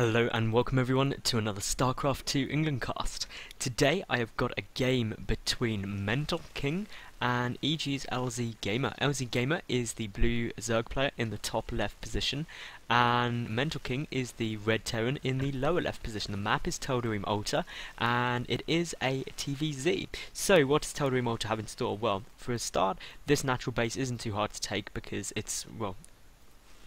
Hello and welcome everyone to another StarCraft 2 England cast. Today I have got a game between MentalKing and EGLzGaMeR. EGLzGaMeR is the blue Zerg player in the top left position, and MentalKing is the red Terran in the lower left position. The map is Tel'Darim Altar, and it is a TvZ. So what does Tel'Darim Altar have in store? Well, for a start, this natural base isn't too hard to take because it's, well,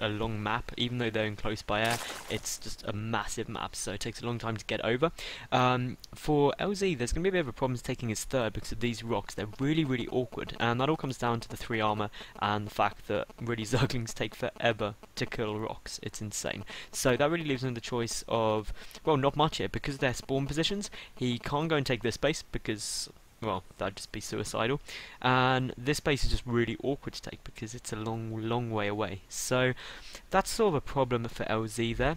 a long map. Even though they're in close by air, it's just a massive map, so it takes a long time to get over. For LZ, there's going to be a bit of a problem taking his third because of these rocks. They're really awkward, and that all comes down to the 3 armor and the fact that really Zerglings take forever to kill rocks. It's insane. So that really leaves him the choice of, well, not much here because of their spawn positions. He can't go and take this base because, well, that'd just be suicidal, and this base is just really awkward to take because it's a long way away. So that's sort of a problem for LZ there.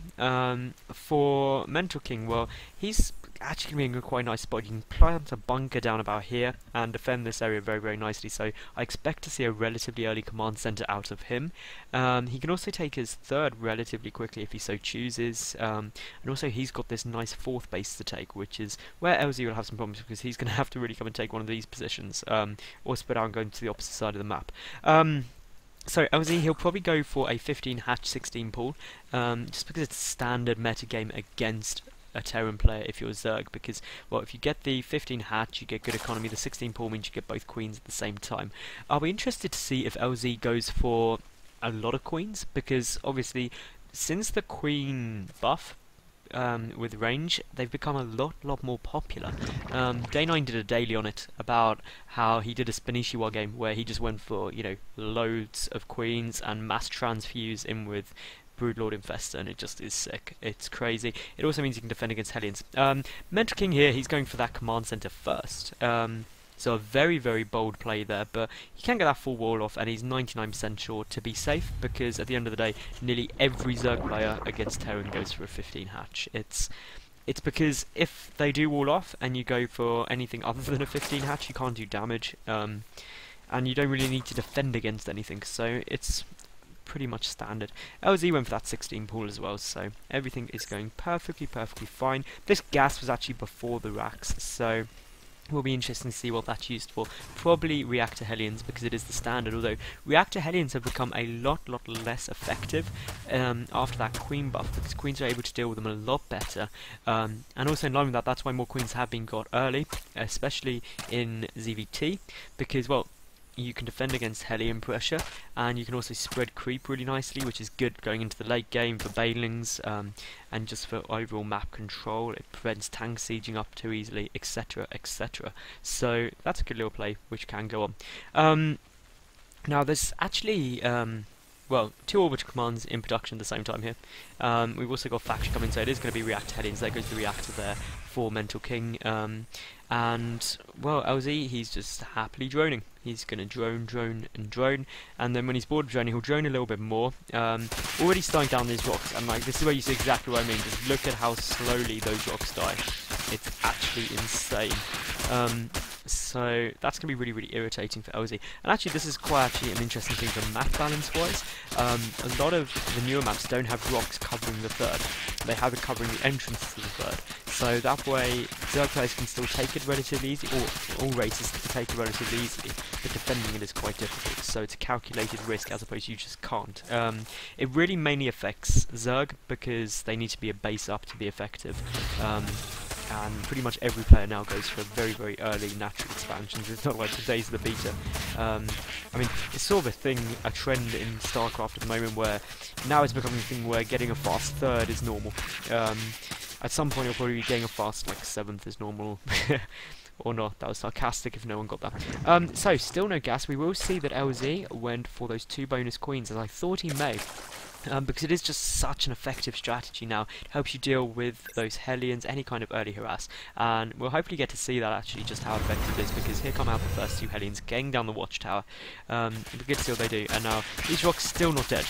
For MentalKing, well, he's actually being in a quite nice spot. You can plant a bunker down about here and defend this area very nicely, so I expect to see a relatively early command center out of him. He can also take his third relatively quickly if he so chooses, and also he's got this nice fourth base to take, which is where LZ will have some problems because he's going to have to really come and take one of these positions, or spread out and go to the opposite side of the map. So LZ, he'll probably go for a 15 hatch 16 pool, just because it's a standard meta game against a Terran player if you're Zerg, because, well, if you get the 15 hatch you get good economy, the 16 pool means you get both queens at the same time. I'll be interested to see if LZ goes for a lot of queens, because obviously since the queen buff with range, they've become a lot more popular. Day9 did a daily on it about how he did a Spanishiwa game where he just went for, you know, loads of queens and mass transfuse in with Broodlord Infestor, and it just is sick. It's crazy. It also means you can defend against Hellions. MentalKing here, he's going for that command center first. So a very bold play there, but he can get that full wall off, and he's 99% sure to be safe, because at the end of the day, nearly every Zerg player against Terran goes for a 15 hatch. It's because if they do wall off and you go for anything other than a 15 hatch, you can't do damage, and you don't really need to defend against anything, so it's pretty much standard. LZ went for that 16 pool as well, so everything is going perfectly fine. This gas was actually before the racks, so will be interesting to see what that's used for. Probably reactor Hellions, because it is the standard, although reactor Hellions have become a lot less effective after that queen buff, because queens are able to deal with them a lot better, and also in line with that, that's why more queens have been got early, especially in ZVT, because, well, you can defend against Hellion pressure, and you can also spread creep really nicely, which is good going into the late game for Banelings, and just for overall map control. It prevents tank sieging up too easily, etc. So that's a good little play which can go on. Now there's actually well, 2 orbital commands in production at the same time here. We've also got faction coming, so it is going to be reactor Hellions. There goes the reactor there for MentalKing, and, well, LZ, he's just happily droning. He's going to drone, and then when he's bored of droning, he'll drone a little bit more. Already starting down these rocks, and, like, this is where you see exactly what I mean. Just look at how slowly those rocks die. It's actually insane. So that's going to be really irritating for LZ. And actually, this is quite an interesting thing for map balance-wise. A lot of the newer maps don't have rocks covering the third. They have it covering the entrance to the third. So that way, Zerg players can still take it relatively easy, or all races can take it relatively easily, but defending it is quite difficult. So it's a calculated risk as opposed to you just can't. It really mainly affects Zerg because they need to be a base up to be effective. And pretty much every player now goes for very early natural expansions. It's not like today's the beta. I mean, it's sort of a thing, a trend in StarCraft at the moment, where now it's becoming a thing where getting a fast third is normal. At some point you'll probably be getting a fast, like, 7th is normal. Or not, that was sarcastic if no one got that. So, still no gas. We will see that LZ went for those 2 bonus queens, as I thought he may. Because it is just such an effective strategy now. It helps you deal with those Hellions, any kind of early harass, and we'll hopefully get to see that actually just how effective it is, because here come out the first 2 Hellions getting down the watchtower. It'll be good to see what they do, and now these rocks still not dead.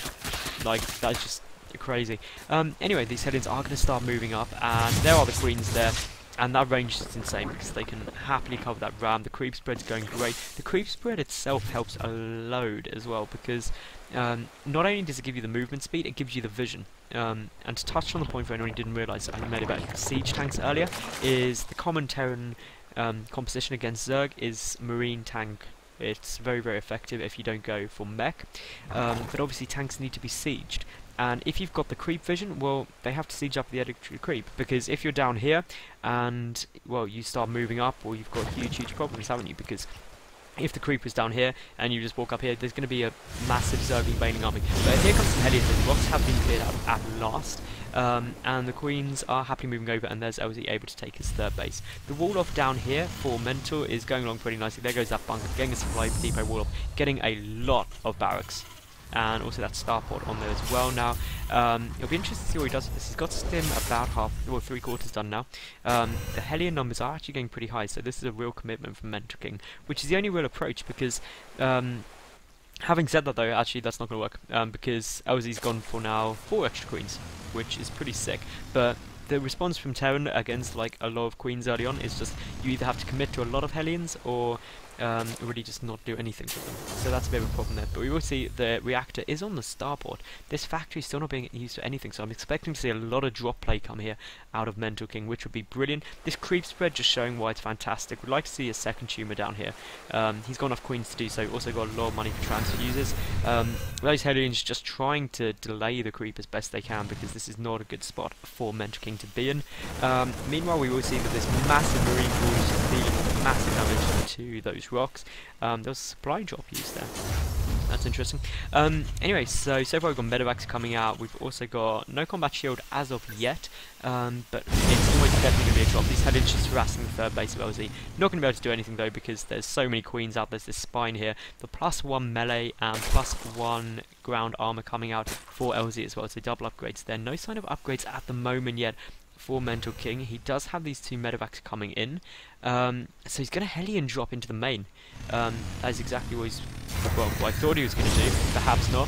Like, that's just crazy. Anyway, these Hellions are going to start moving up, and there are the queens there. And that range is insane because they can happily cover that ram. The creep spread's going great. The creep spread itself helps a load as well, because not only does it give you the movement speed, it gives you the vision. and to touch on the point for anyone who didn't realise I made about siege tanks earlier, is the common Terran composition against Zerg is marine tank. It's very, very effective if you don't go for mech, but obviously tanks need to be sieged. And if you've got the creep vision, well, they have to siege up the edge of the creep, because if you're down here and, well, you start moving up, well, you've got huge, huge problems, haven't you? Because if the creep was down here and you just walk up here, there's going to be a massive Zergling Baneling army. But here comes some Hellions. The rocks have been cleared out at last, and the Queens are happily moving over, and there's LZ able to take his third base. The wall off down here for Mental is going along pretty nicely. There goes that bunker, getting a supply depot wall off, getting a lot of barracks. And also that starport on there as well now. It'll be interesting to see what he does with this. He's got Stim about half, well, 3/4 done now. The Hellion numbers are actually getting pretty high, so this is a real commitment from MentalKing, which is the only real approach, because having said that though, actually that's not going to work, because LZ's gone for now 4 extra Queens, which is pretty sick. But the response from Terran against like a lot of Queens early on is just you either have to commit to a lot of Hellions or really just not do anything to them. So that's a bit of a problem there. But we will see the reactor is on the starport. This factory is still not being used for anything, so I'm expecting to see a lot of drop play come here out of MentalKing, which would be brilliant. This creep spread just showing why it's fantastic. We'd like to see a second tumor down here. He's got enough Queens to do so. Also got a lot of money for transfer users. Those Hellions just trying to delay the creep as best they can, because this is not a good spot for MentalKing to be in. Meanwhile, we will see that this massive marine pool is dealing massive damage to those rocks. There was a supply drop used there. That's interesting. Anyway, so far we've got medevacs coming out. We've also got no combat shield as of yet, but it's almost definitely going to be a drop. These Hellions just harassing the third base of LZ. Not going to be able to do anything though, because there's so many Queens out. There's this spine here. The +1 melee and +1 ground armor coming out for LZ as well. So double upgrades there. No sign of upgrades at the moment yet for MentalKing. He does have these 2 medevacs coming in, so he's going to Hellion drop into the main. That is exactly what what I thought he was going to do. Perhaps not.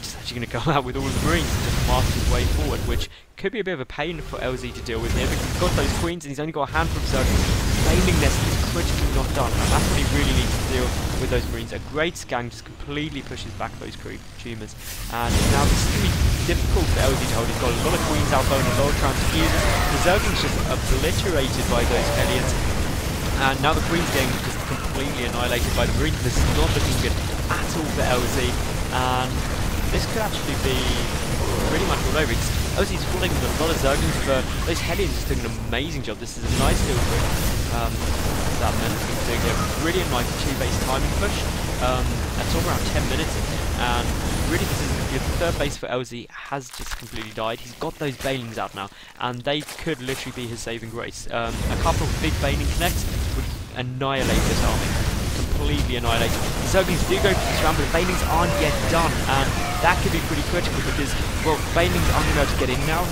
Just actually going to go out with all of the Marines and just march his way forward, which could be a bit of a pain for LZ to deal with here, because he's got those Queens and he's only got a handful of Zerglings. Flaming Nest is critically not done, and that's what he really needs to deal with those Marines. A great scan just completely pushes back those tumors, and now this is going to be difficult for LZ to hold. He's got a lot of Queens outbound, a lot of transfusers. The Zerglings just obliterated by those Hellions, and now the Queen's getting just completely annihilated by the Marines. This is not looking good at all for LZ, and this could actually be pretty much all over. LZ's falling with a lot of Zerglings, but those Hellions is doing an amazing job. This is a nice little trick that MentalKing's doing a brilliant like 2-base timing push. That's all around 10 minutes, and really this is the third base for LZ has just completely died. He's got those Banelings out now, and they could literally be his saving grace. A couple of big Baneling connects would annihilate this army. Completely annihilated. The Zerglings do go for this round, but the Banelings aren't yet done, and that could be pretty critical because, well, Banelings aren't going to be able to get in now.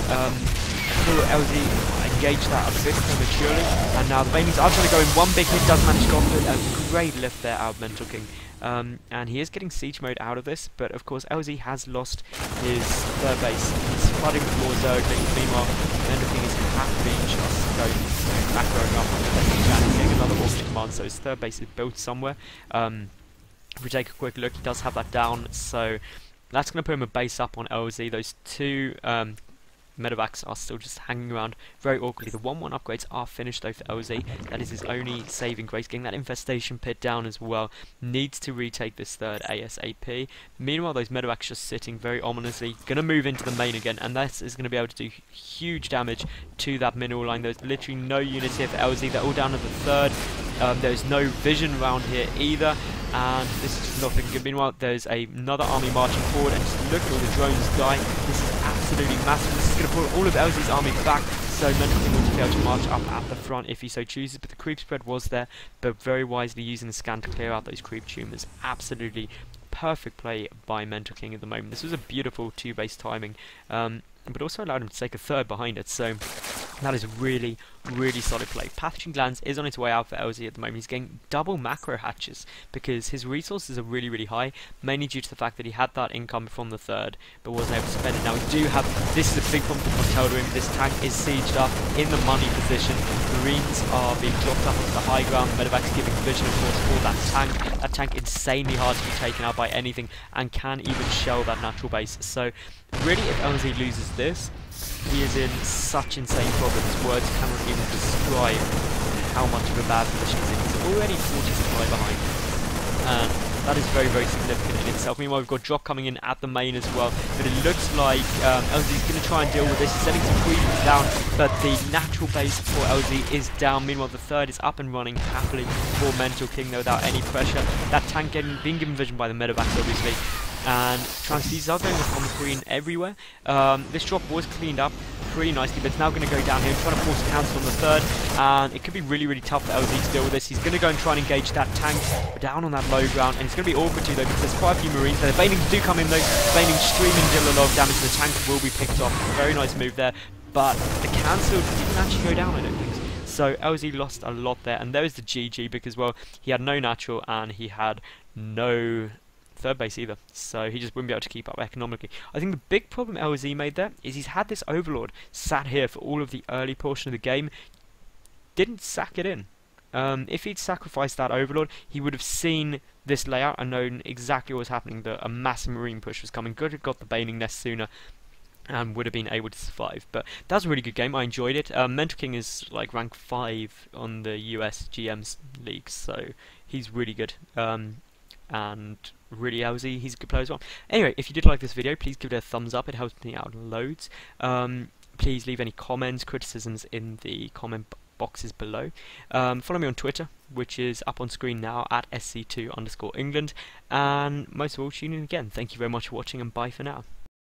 LZ engaged that a bit prematurely, and now the Banelings are going to go in. One big hit does manage to go off with a great lift there out of MentalKing. And he is getting siege mode out of this, but of course LZ has lost his third base. He's flooding with more Zerglings. Meanwhile, MentalKing is happily just going macroing up on the siege and getting another Orbital command, so his third base is built somewhere. If we take a quick look, he does have that down, so that's going to put him a base up on LZ. Those 2 medevacs are still just hanging around very awkwardly. The 1-1 upgrades are finished though for LZ. That is his only saving grace. Getting that infestation pit down as well. Needs to retake this third ASAP. Meanwhile, those medevacs just sitting very ominously. Going to move into the main again, and that is going to be able to do huge damage to that mineral line. There's literally no units here for LZ. They're all down at the third. There's no vision around here either, and this is just not looking good. Meanwhile, there's another army marching forward, and just look at all the drones die. This is absolutely massive. This is going to pull all of LZ's army back, so MentalKing will be able to march up at the front if he so chooses. But the creep spread was there, but very wisely using the scan to clear out those creep tumors. Absolutely perfect play by MentalKing at the moment. This was a beautiful 2-base timing, but also allowed him to take a third behind it. So That is really, really solid play. Pathogen Glands is on its way out for LZ at the moment. He's getting double macro hatches because his resources are really, really high, mainly due to the fact that he had that income from the third, but wasn't able to spend it. Now we do have, this is a big problem for Teldorim. This tank is sieged up in the money position. Marines are being dropped up onto the high ground. Medevac's giving vision, of course, for that tank. That tank insanely hard to be taken out by anything and can even shell that natural base. So really, if LZ loses this, he is in such insane problems. Words cannot even describe how much of a bad position he's in. He's already 40 supply behind, and that is very, very significant in itself. Meanwhile, we've got drop coming in at the main as well, but it looks like LZ is going to try and deal with this. He's sending some Queens down, but the natural base for LZ is down. Meanwhile, the third is up and running happily for MentalKing, though, without any pressure. That tank being given vision by the Medevacs, obviously. And transfuses are going on the Queen everywhere. This drop was cleaned up pretty nicely, but it's now going to go down here, trying to force a cancel on the third, and it could be really, really tough for LZ to deal with this. He's going to go and try and engage that tank down on that low ground, and it's going to be awkward too, though, because there's quite a few Marines there. The Banings do come in, though. Banings streaming deal a lot of damage. The tank will be picked off. Very nice move there, but the cancel didn't actually go down, I don't think. So LZ lost a lot there, and there was the GG because, well, he had no natural and he had no third base either, so he just wouldn't be able to keep up economically. I think the big problem LZ made there is he's had this Overlord sat here for all of the early portion of the game, didn't sack it in. If he'd sacrificed that Overlord, he would have seen this layout and known exactly what was happening, that a massive Marine push was coming. Could have got the Baning Nest sooner and would have been able to survive. But that was a really good game. I enjoyed it. MentalKing is like rank 5 on the US GMs league, so he's really good. And really LZ, he's a good player as well. Anyway, if you did like this video, please give it a thumbs up. It helps me out loads. Please leave any comments, criticisms in the comment boxes below. Follow me on Twitter, which is up on screen now, at SC2_England. And most of all, tune in again. Thank you very much for watching, and bye for now.